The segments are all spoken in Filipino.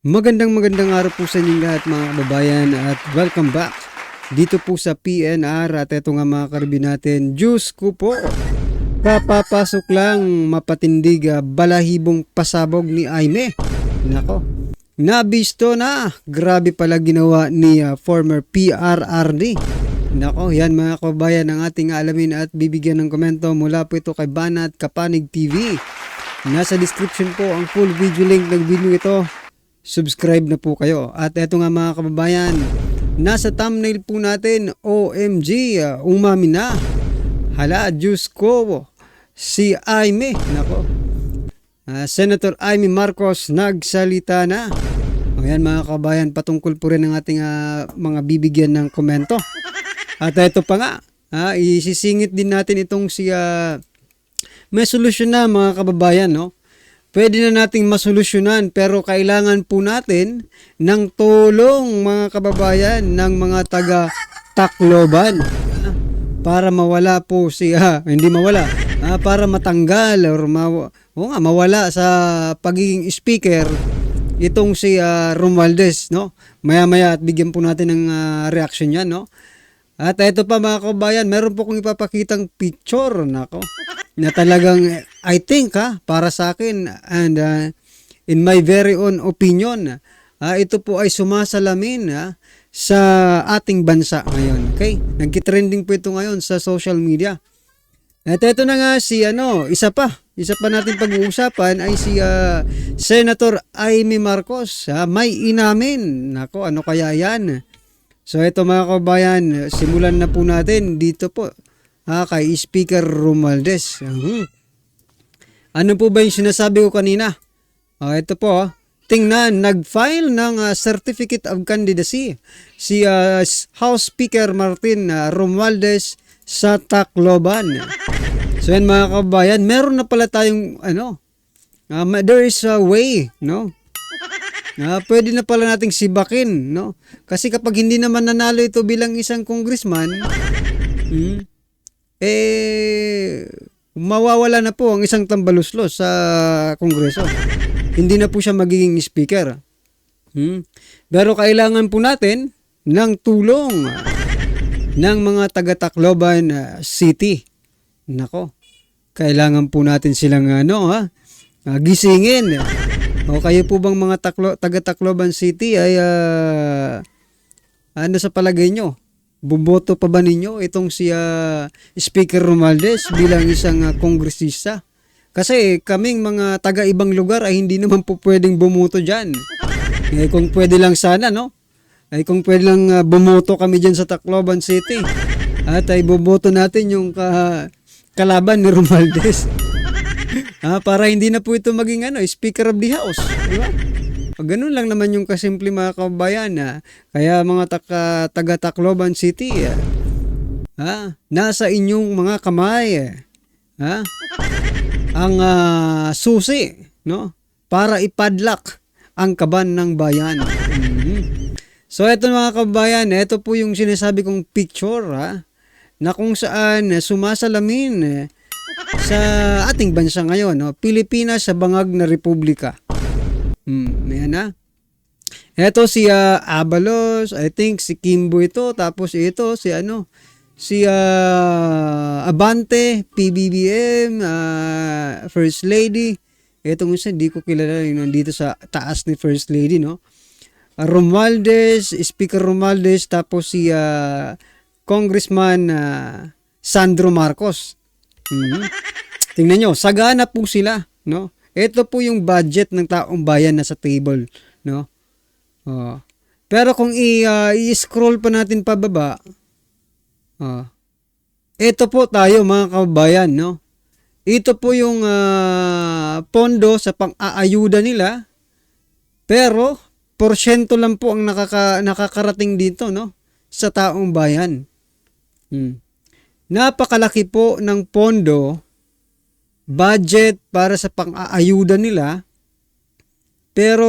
Magandang araw po sa inyong lahat mga kababayan at welcome back dito po sa PNR at eto nga mga karibin natin, Diyos ko po, kapapasok lang mapatindig balahibong pasabog ni Aimee. Nako, nabisto na, grabe pala ginawa ni former PRRD. Nako, yan mga kababayan ang ating alamin at bibigyan ng komento mula po ito kay Banat Kapanig TV. Nasa description po ang full video link ng video ito. Subscribe na po kayo. At eto nga mga kababayan, nasa thumbnail po natin, OMG, umami na. Hala, Diyos ko, si Aimee, nako. Senator Aimee Marcos nagsalita na. Ayan mga kababayan, patungkol po rin ng ating mga bibigyan ng komento. At ito pa nga, isisingit din natin itong may solusyon na mga kababayan, no? Pwede na nating masolusyonan pero kailangan po natin ng tulong mga kababayan ng mga taga Tacloban para mawala po hindi mawala, para matanggal or mawala sa pagiging speaker itong si Romualdez, no? Maya-maya at bigyan po natin ng reaction yan, no? At ito pa mga kababayan, meron po kong ipapakitang picture, nako, na talagang I think para sa akin and in my very own opinion, ito po ay sumasalamin sa ating bansa ngayon. Okay? Nagki-trending po ito ngayon sa social media. At ito na nga isa pa natin pag-uusapan ay si Senator Aimee Marcos. May inamin. Nako, ano kaya yan? So ito mga kabayan, simulan na po natin dito po kay Speaker Romualdez. Ano po ba yung sinasabi ko kanina? Ito po, tingnan, nag-file ng Certificate of Candidacy si House Speaker Martin Romualdez sa Tacloban. So yan mga kabayan, meron na pala tayong there is a way, no? Pwede na pala nating sibakin, no? Kasi kapag hindi naman nanalo ito bilang isang congressman, mawawala na po ang isang tambaluslos sa Kongreso. Hindi na po siya magiging speaker. Pero kailangan po natin ng tulong ng mga taga-Tacloban City. Nako, kailangan po natin silang gisingin. O kayo po bang mga taga-Tacloban City ay ano sa palagay nyo? Buboto pa ba ninyo itong si Speaker Romualdez bilang isang kongresista? Kasi kaming mga taga-ibang lugar ay hindi naman po pwedeng bumoto dyan. Kung pwede lang sana, no? Ay kung pwede lang bumoto kami dyan sa Tacloban City at ay buboto natin yung kalaban ni Romualdez. Para hindi na po ito maging Speaker of the House. Diba? Ganun lang naman yung kasimple mga kababayan. Kaya mga taga-Tacloban City, nasa inyong mga kamay ang susi, no? Para ipadlock ang kaban ng bayan. So ito mga kababayan, ito po yung sinasabi kong picture na kung saan sumasalamin sa ating bansa ngayon, no? Pilipinas sa bangag na republika. Ayan na. Ito si Abalos, I think si Kimbo ito, tapos ito si Abante, PBBM, First Lady. Itong isa, hindi ko kilala yung nandito sa taas ni First Lady, no? Romualdez, Speaker Romualdez, tapos si Congressman Sandro Marcos. Tingnan nyo, sagana po sila, no? Ito po yung budget ng taong bayan na sa table, no? Pero kung i-scroll pa natin pababa, ito po tayo mga kababayan, no? Ito po yung pondo sa pang-aayuda nila, pero porsyento lang po ang nakakarating dito, no? Sa taong bayan. Napakalaki po ng pondo, budget para sa pang-aayuda nila, pero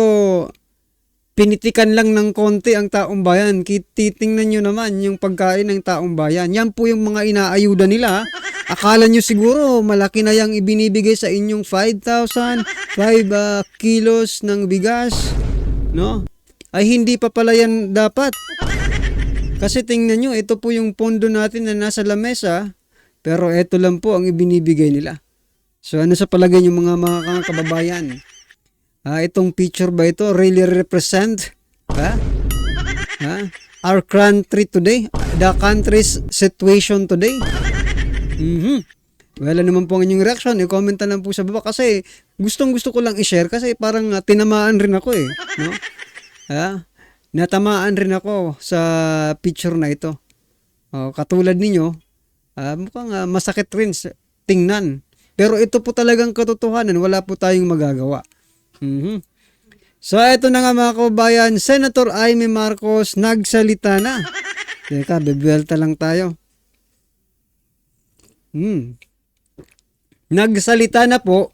pinitikan lang ng konti ang taong bayan. Titingnan nyo naman yung pagkain ng taong bayan. Yan po yung mga inaayuda nila. Akala nyo siguro malaki na yung ibinibigay sa inyong 5,000, 5 kilos ng bigas. no? Ay hindi pa pala yan dapat. Kasi tingnan nyo, ito po yung pondo natin na nasa lamesa, pero ito lang po ang ibinibigay nila. So ano sa palagay nyo mga kababayan? Itong picture ba ito really represent our country today? The country's situation today? Well, ano naman po ang inyong reaction? I-comment na lang po sa baba kasi gustong-gusto ko lang i-share kasi parang tinamaan rin ako eh. No? Natamaan rin ako sa picture na ito. Katulad ninyo, mukhang masakit rin tingnan. Pero ito po talagang katotohanan, wala po tayong magagawa. So ito na nga mga kababayan, Senator Amy Marcos nagsalita na. Teka, bebelta lang tayo. Nagsalita na po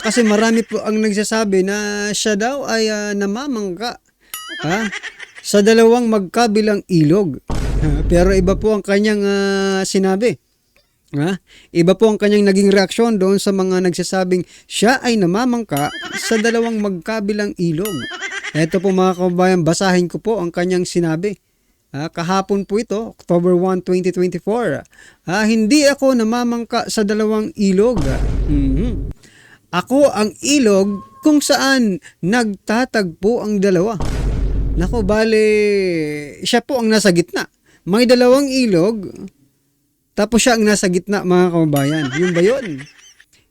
kasi marami po ang nagsasabi na siya daw ay namamangka sa dalawang magkabilang ilog. Pero iba po ang kanyang sinabi. Iba po ang kanyang naging reaksyon doon sa mga nagsasabing siya ay namamangka sa dalawang magkabilang ilog. Ito po mga kababayan, basahin ko po ang kanyang sinabi. Kahapon po ito, October 1, 2024. Hindi ako namamangka sa dalawang ilog. Ako ang ilog kung saan nagtatagpo ang dalawa. Nako, bale, siya po ang nasa gitna. May dalawang ilog, tapos siya ang nasa gitna mga kababayan. Yun ba yun?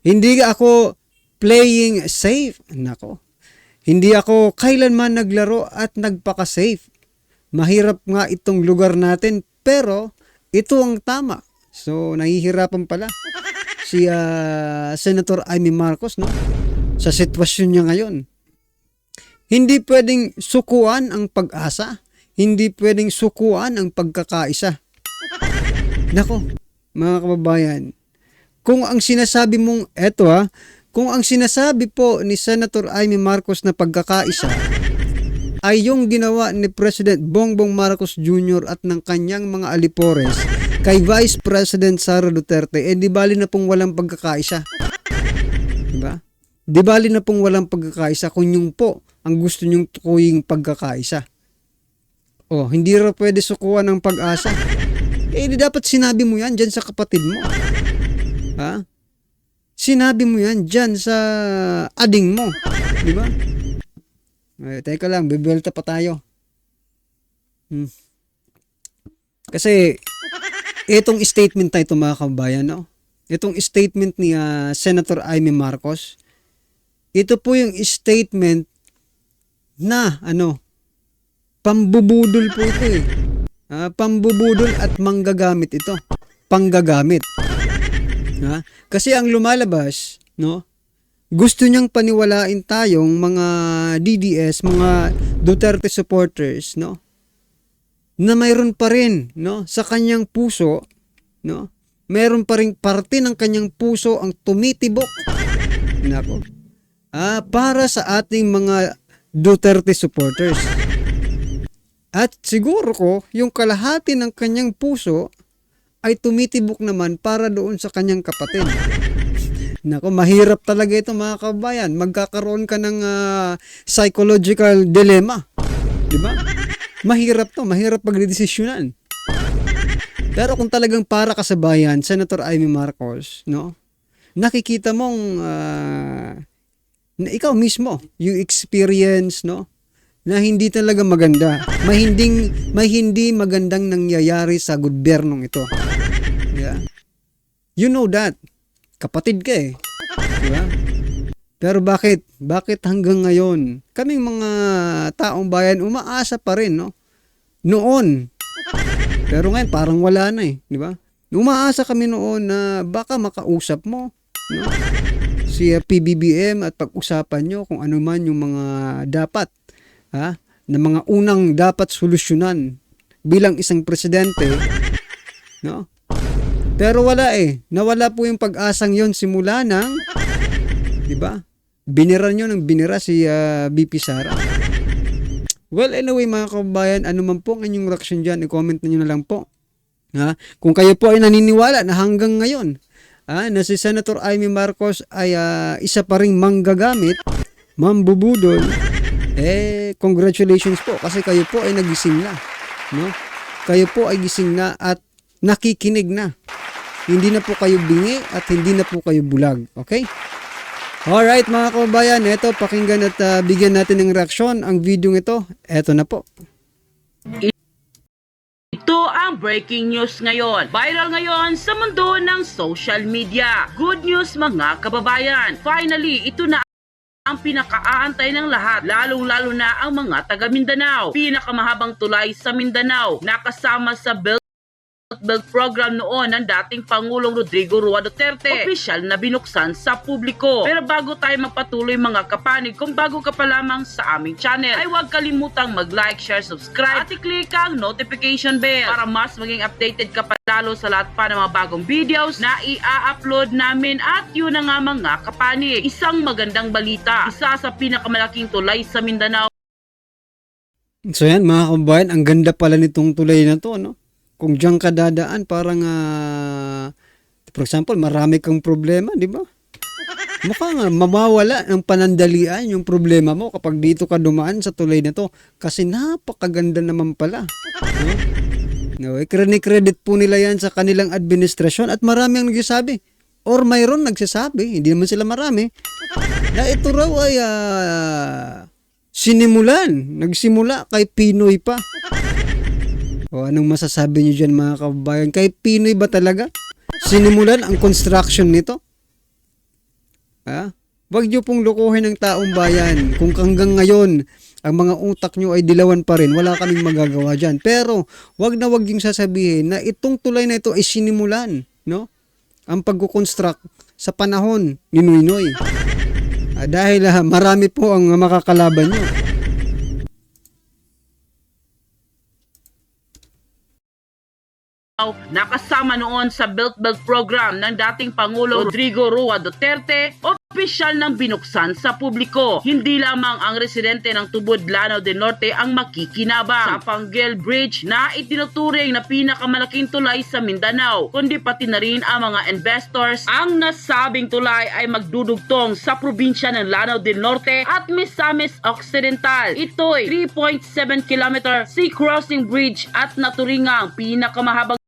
Hindi ako playing safe. Nako. Hindi ako kailanman naglaro at nagpaka-safe. Mahirap nga itong lugar natin, pero ito ang tama. So, nahihirapan pala si Senator Amy Marcos, no? Sa sitwasyon niya ngayon. Hindi pwedeng sukuan ang pag-asa. Hindi pwedeng sukuan ang pagkakaisa. Nako, mga kababayan, kung ang sinasabi mong, kung ang sinasabi po ni Senator Amy Marcos na pagkakaisa ay yung ginawa ni President Bongbong Marcos Jr. at ng kanyang mga alipores kay Vice President Sara Duterte, di bali na pong walang pagkakaisa. Diba? Di bali na pong walang pagkakaisa kung yung po ang gusto nyong tukuying pagkakaisa. Hindi raw pwede sukuan ng pag-asa. Di dapat sinabi mo yan dyan sa kapatid mo. Sinabi mo yan dyan sa ading mo. Diba? Teka lang, bibelta pa tayo. Kasi, itong statement na ito mga kababayan, no? Itong statement ni Senator Amy Marcos, ito po yung statement na, pambubudol po ito eh. Pambubudol at manggagamit ito. Panggagamit. Kasi ang lumalabas, no? Gusto niyang paniwalain tayong mga DDS, mga Duterte supporters, no? Na mayroon pa rin, no, sa kanyang puso, no? Mayroon pa ring parte ng kanyang puso ang tumitibok. Nako. Para sa ating mga Duterte supporters. At siguro ko, yung kalahati ng kanyang puso ay tumitibok naman para doon sa kanyang kapatid. Nako, mahirap talaga ito mga kababayan. Magkakaroon ka ng psychological dilemma. Diba? Mahirap to. Mahirap pagdedesisyonan. Pero kung talagang para ka sa bayan, Senator Amy Marcos, no? Nakikita mong na ikaw mismo, yung experience, no? Na hindi talaga maganda. May hindi magandang nangyayari sa gobyernong ito. Yeah? You know that. Kapatid ka eh. Diba? Pero bakit? Bakit hanggang ngayon? Kaming mga taong bayan umaasa pa rin, no? Noon. Pero ngayon parang wala na eh. Diba? Umaasa kami noon na baka makausap mo, no? Si PBBM at pag-usapan nyo kung ano man yung mga dapat, na mga unang dapat solusyonan bilang isang presidente, no? Pero wala eh. Nawala po yung pag-asang yon simula ng, di ba? Binira nyo ng binira si BP Sara. Well, anyway mga kababayan, ano man po ang inyong reaction dyan, i-comment nyo na lang po. Kung kayo po ay naniniwala na hanggang ngayon, na si Senator Amy Marcos ay isa pa ring manggagamit, mambubudol, Congratulations po kasi kayo po ay nagising na, no? Kayo po ay gising na at nakikinig na. Hindi na po kayo bingi at hindi na po kayo bulag, okay? Alright mga kababayan, eto pakinggan at bigyan natin ng reaksyon ang video ito. Eto na po. Ito ang breaking news ngayon. Viral ngayon sa mundo ng social media. Good news mga kababayan. Finally, ito na ang pinakaantay ng lahat, lalong-lalo na ang mga taga Mindanao. Pinakamahabang tulay sa Mindanao, nakasama sa Belt program noon ng dating Pangulong Rodrigo Roa Duterte, opisyal na binuksan sa publiko. Pero bago tayo magpatuloy mga kapanig, kung bago ka pa lamang sa aming channel, ay huwag kalimutang mag-like, share, subscribe at i-click ang notification bell para mas maging updated ka pa lalo sa lahat pa ng mga bagong videos na i-upload namin. At yun na nga mga kapanig, isang magandang balita, isa sa pinakamalaking tulay sa Mindanao. So yan mga kababayan, ang ganda pala nitong tulay na to, no? Kung diyan ka dadaan, parang, for example, marami kang problema, di ba? Mukhang mamawala ng panandalian yung problema mo kapag dito ka dumaan sa tulay na to. Kasi napakaganda naman pala. No? Credit po nila yan sa kanilang administrasyon at marami ang nagsasabi. Or mayroon nagsasabi, hindi naman sila marami, na ito raw ay nagsimula kay Pinoy pa. O anong masasabi niyo dyan mga kababayan? Kay Pinoy ba talaga sinimulan ang construction nito? Wag niyo pong lukuhin ng taong bayan. Kung hanggang ngayon ang mga utak niyo ay dilawan pa rin, wala kaming magagawa dyan. Pero wag na wag yung sasabihin na itong tulay na ito ay sinimulan, no? Ang pagkukonstruct sa panahon ni Noynoy. Dahil marami po ang makakalaban niyo. Nakasama noon sa Belt program ng dating Pangulo Rodrigo Roa Duterte, opisyal ng binuksan sa publiko. Hindi lamang ang residente ng Tubod, Lanao del Norte ang makikinabang sa Panguil Bridge na itinuturing na pinakamalaking tulay sa Mindanao, kundi pati na rin ang mga investors. Ang nasabing tulay ay magdudugtong sa probinsya ng Lanao del Norte at Misamis Occidental. Ito'y 3.7 km sea crossing bridge at naturingang pinakamahabang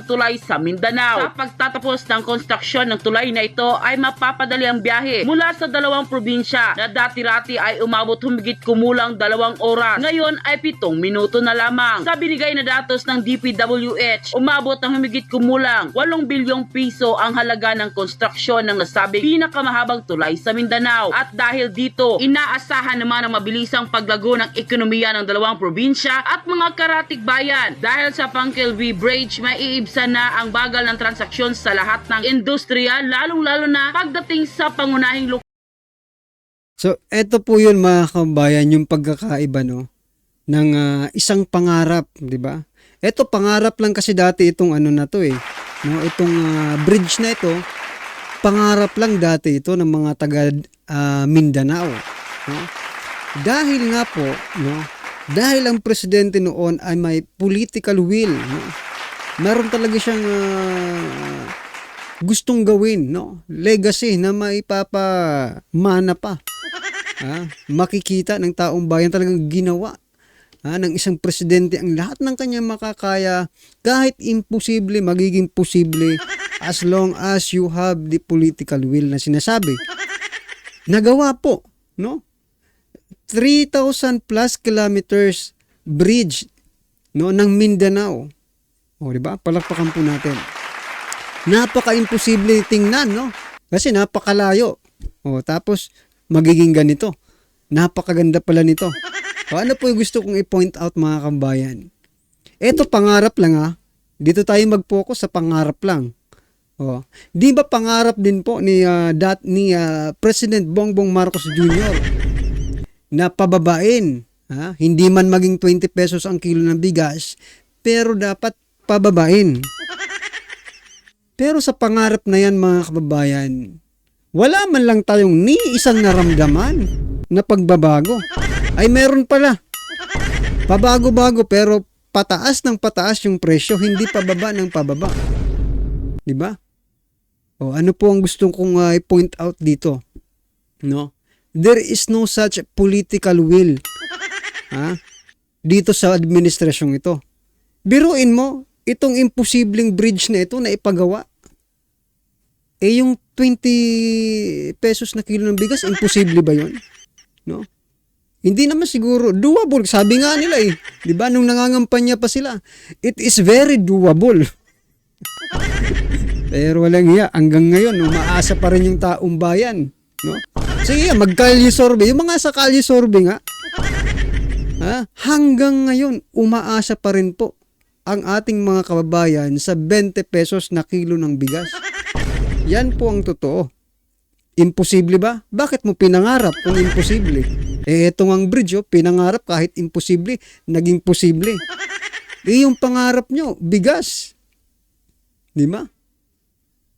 tulay sa Mindanao. Sa pagtatapos ng konstruksyon ng tulay na ito ay mapapadali ang biyahe mula sa dalawang probinsya na dati-rati ay umabot humigit kumulang 2 oras. Ngayon ay 7 minuto na lamang. Sa binigay na datos ng DPWH, umabot ng humigit kumulang 8 bilyong piso ang halaga ng konstruksyon ng nasabing pinakamahabang tulay sa Mindanao. At dahil dito, inaasahan naman ang mabilisang paglago ng ekonomiya ng dalawang probinsya at mga karatig bayan. Dahil sa Panguil Bridge, maiibsan na ang bagal ng transaksyon sa lahat ng industriya, lalong-lalo na pagdating sa pangunahing lugar. So, eto po yun mga kabayan, yung pagkakaiba, no, ng isang pangarap, di ba? Eto, pangarap lang kasi dati itong ano na to no, itong bridge na ito, pangarap lang dati ito ng mga taga Mindanao. No? Dahil nga po, no, dahil ang presidente noon ay may political will, no? Meron talaga siyang gustong gawin, no? Legacy na maipapamana pa. Makikita ng taong bayan talagang ginawa ng isang presidente ang lahat ng kanyang makakaya, kahit imposible, magiging posible as long as you have the political will na sinasabi. Nagawa po, no? 3,000 plus kilometers bridge, no, ng Mindanao. O, diba? Palakpakan po natin. Napaka-imposible tingnan, no? Kasi napakalayo. O, tapos, magiging ganito. Napakaganda pala nito. O, ano po yung gusto kong i-point out mga kabayan? Ito, pangarap lang Dito tayo mag-focus sa pangarap lang. O, di ba pangarap din po ni President Bongbong Marcos Jr. na pababain, hindi man maging 20 pesos ang kilo ng bigas, pero dapat pababain. Pero sa pangarap na yan mga kababayan, wala man lang tayong ni isang naramdaman na pagbabago. Ay meron pala. Pabago-bago pero pataas ng pataas yung presyo, hindi pababa ng pababa. Diba? O ano po ang gusto kong i-point out dito? No? There is no such political will ha? Dito sa administrasyong ito. Biruin mo, itong imposibleng bridge na ito na ipagawa. Yung 20 pesos na kilo ng bigas, imposible ba yun? No? Hindi naman siguro doable. Sabi nga nila 'di ba nung nangangampanya pa sila, it is very doable. Pero walang hiya, hanggang ngayon umaasa pa rin yung taong bayan, no? Sige, mag-kalye survey, yung mga sa kalye survey nga. Hanggang ngayon umaasa pa rin po ang ating mga kababayan sa 20 pesos na kilo ng bigas. Yan po ang totoo. Imposible ba? Bakit mo pinangarap kung imposible? Ito ang bridge, pinangarap kahit imposible, naging posible. Yung pangarap nyo, bigas. Di ba?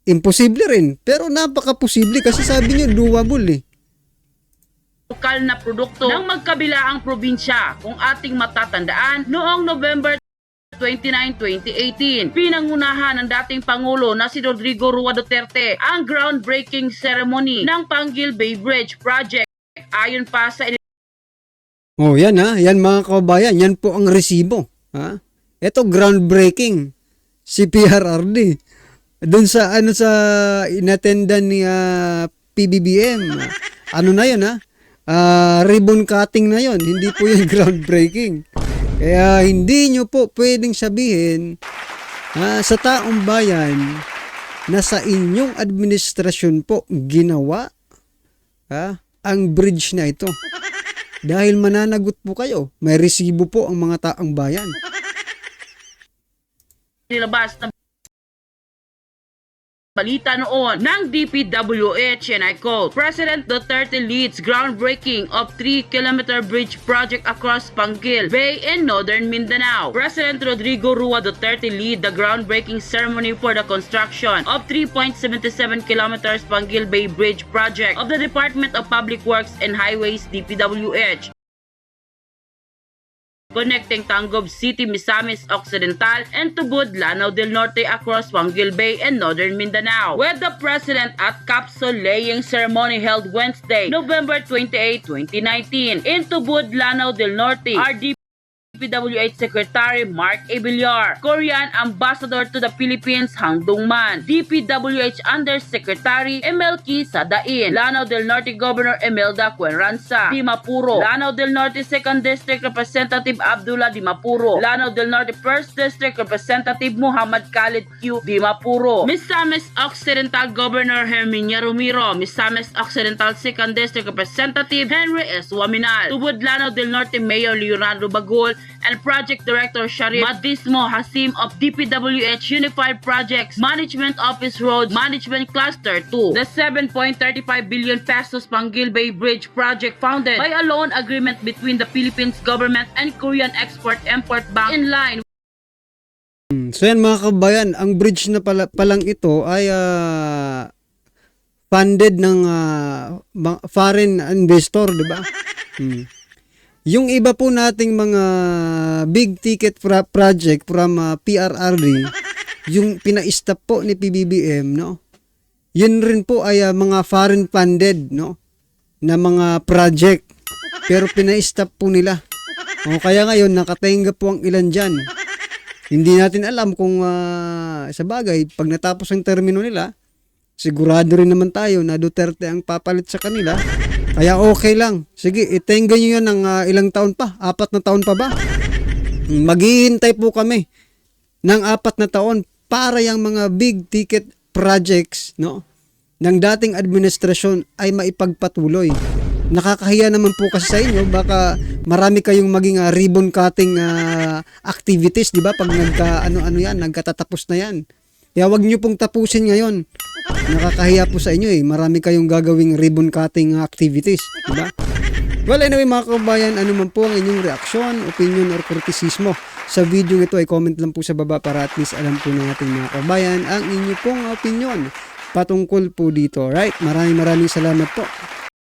Imposible rin, pero napaka-posible kasi sabi nyo, doable Lokal na produkto ng magkabilaang probinsya kung ating matatandaan noong November 29, 2018. Pinangunahan ng dating Pangulo na si Rodrigo Roa Duterte ang groundbreaking ceremony ng Panguil Bay Bridge Project. Ayon pa sa yan yan mga kababayan, yan po ang resibo. Ito groundbreaking, si PRRD. Doon sa sa inatendan ni PBBM. Ano na yun ribbon cutting na yun, hindi po yung groundbreaking. Kaya hindi nyo po pwedeng sabihin sa taong bayan na sa inyong administrasyon po ginawa ang bridge na ito. Dahil mananagot po kayo, may resibo po ang mga taong bayan. nilabas na balita noon ng DPWH, and I quote, President Duterte leads groundbreaking of 3-kilometer bridge project across Panguil Bay in northern Mindanao. President Rodrigo Roa Duterte lead the groundbreaking ceremony for the construction of 3.77 kilometers Panguil Bay Bridge project of the Department of Public Works and Highways DPWH, connecting Tangub City, Misamis Occidental and Tubod, Lanao del Norte across Panguil Bay and northern Mindanao, with the President at capsule laying ceremony held Wednesday, November 28, 2019 in Tubod, Lanao del Norte. DPWH Secretary Mark A. Villar, Korean Ambassador to the Philippines Hang Dongman, DPWH Undersecretary Emelki Sadain, Lanao del Norte Governor Imelda Cuenranza, Dimapuro, Lanao del Norte 2nd District Representative Abdullah Dimapuro, Lanao del Norte 1st District Representative Muhammad Khalid Q. Dimapuro, Misamis Occidental Governor Herminia Romero, Misamis Occidental 2nd District Representative Henry S. Waminal, Tubod, Lanao del Norte Mayor Leonardo Bagol, and Project Director Sharif Madismo Hasim of DPWH Unified Projects Management Office Roads Management Cluster 2. The 7.35 billion pesos Panguil Bay Bridge project founded by a loan agreement between the Philippines government and Korean Export-Import Bank in line. So yan mga kabayan, ang bridge na palang ito ay funded ng foreign investor, di ba? Yung iba po nating mga big ticket project from PRRD, yung pina-stop po ni PBBM, no? Yun rin po ay mga foreign funded, no? Na mga project. Pero pina-stop po nila. Kaya ngayon nakatenga po ang ilan dyan. Hindi natin alam kung sa bagay, pag natapos ang termino nila, sigurado rin naman tayo na Duterte ang papalit sa kanila. Kaya okay lang. Sige, itenga nyo yan ng ilang taon pa. 4 na taon pa ba? Maghihintay po kami ng 4 na taon para yung mga big ticket projects, no, ng dating administrasyon ay maipagpatuloy. Nakakahiya naman po kasi sa inyo. Baka marami kayong maging ribbon cutting activities, di ba? Pag nagkatatapos na yan. Kaya wag nyo pong tapusin ngayon. Nakakahiya po sa inyo Marami kayong gagawing ribbon cutting activities, diba? Well, anyway mga kabayan, ano man po ang inyong reaksyon, opinion or kritisismo sa video ito ay comment lang po sa baba para at least alam po ng ating mga kabayan ang inyo pong opinion patungkol po dito. Right? Maraming salamat po.